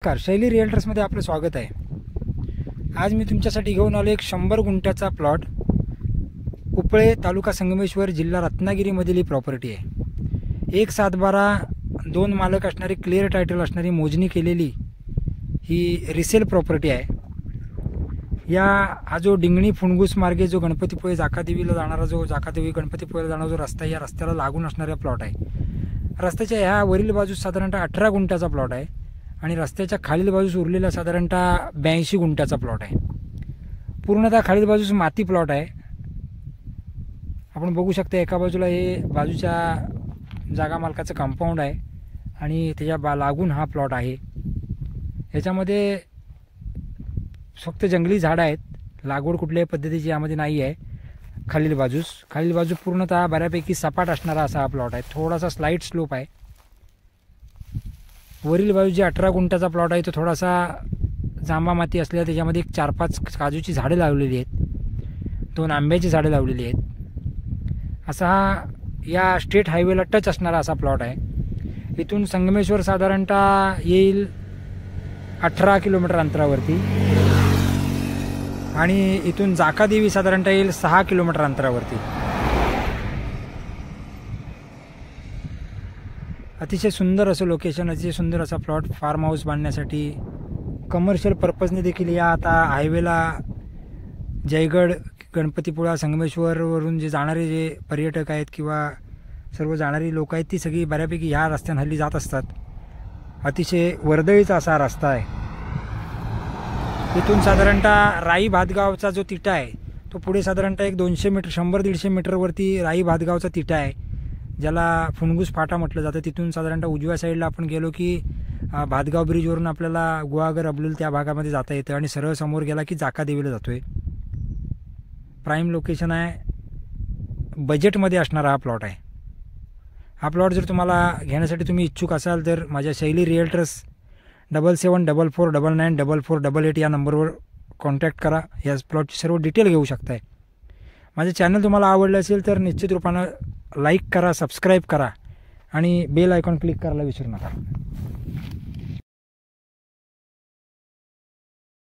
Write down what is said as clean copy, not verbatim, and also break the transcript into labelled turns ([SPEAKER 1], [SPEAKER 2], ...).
[SPEAKER 1] नमस्कार, शैली रिअल्टर्समध्ये आपलं स्वागत आहे। आज मी तुमच्यासाठी घेऊन आलो एक 100 गुंठ्याचा प्लॉट। उपळे, तालुका संगमेश्वर, जिल्हा रत्नागिरीमधील ही प्रॉपर्टी आहे। 1/7/12 2 मालक असणारी, क्लिअर टायटल असणारी, मोजणी केलेली ही रिसेल प्रॉपर्टी आहे। हा जो डिंगणी फुणगूस मार्गे जो गणपतीपुळे जाकादेवीला जाणारा, जो जाकादेवी गणपतीपुळेला जाणारा जो रस्ता आहे, या रस्त्याला लागून असणारा प्लॉट आहे। रस्त्याच्या ह्या वरील बाजूस साधारणतः 18 गुंठ्याचा प्लॉट आहे आणि रस्त्याच्या खालील बाजूस उरलेला साधारणतः 82 गुंठ्याचा प्लॉट आहे। पूर्णतः खालील बाजूस माती प्लॉट आहे। आपण बघू शकता एका बाजूला हे बाजूच्या जागा मालकाचं कंपाऊंड आहे आणि त्याच्या लागून हा प्लॉट आहे। याच्यामध्ये फक्त जंगली झाडं आहेत, लागवड कुठल्याही पद्धतीची यामध्ये नाही आहे। खालील बाजू पूर्णतः बऱ्यापैकी सपाट असणारा असा हा प्लॉट आहे। थोडासा स्लाइड स्लोप आहे। वरील बाजू जे 18 गुंठ्याचा प्लॉट आहे तो थोडासा जांभा माती असलेला, त्याच्यामध्ये 4-5 काजूची झाडं लावलेली आहेत, 2 आंब्याची झाडं लावलेली आहेत। असा हा या स्टेट हायवेला टच असणारा असा प्लॉट आहे। इथून संगमेश्वर साधारणतः येईल 18 किलोमीटर अंतरावरती आणि इथून जाकादेवी साधारणतः येईल 6 किलोमीटर अंतरावरती। अतिशय सुंदर असं लोकेशन, अतिशय सुंदर असा प्लॉट फार्म हाऊस बांधण्यासाठी, कमर्शियल पर्पजने देखील या आता हायवेला जयगड, गणपतीपुळा, संगमेश्वरवरून जे जाणारे जे पर्यटक आहेत किंवा सर्व जाणारी लोक आहेत ती सगळी बऱ्यापैकी ह्या रस्त्याने हल्ली जात असतात। अतिशय वर्दळीचा असा रस्ता आहे। इथून साधारणतः राई भातगावचा जो तिठा आहे तो पुढे साधारणतः एक 200 मीटर, 100-150 मीटरवरती राई भातगावचा तिठा आहे, ज्याला फुणगूस फाटा म्हटलं जातं। तिथून साधारणतः उजव्या साईडला आपण गेलो की भातगाव ब्रिजवरून आपल्याला गुहागर, अबलूल त्या भागामध्ये जाता येतं आणि सरळ समोर गेला की जाकादेवीला जातोय। प्राईम लोकेशन आहे, बजेटमध्ये असणारा हा प्लॉट आहे। हा प्लॉट जर तुम्हाला घेण्यासाठी तुम्ही इच्छुक असाल तर माझ्या शैली रिअल्टर्स 7744994488 या नंबरवर कॉन्टॅक्ट करा। या प्लॉटची सर्व डिटेल घेऊ शकताय। माझे चॅनल तुम्हाला आवडलं असेल तर निश्चित रूपानं लाईक करा, सबस्क्राईब करा आणि बेल आयकॉन क्लिक करायला विसरू नका।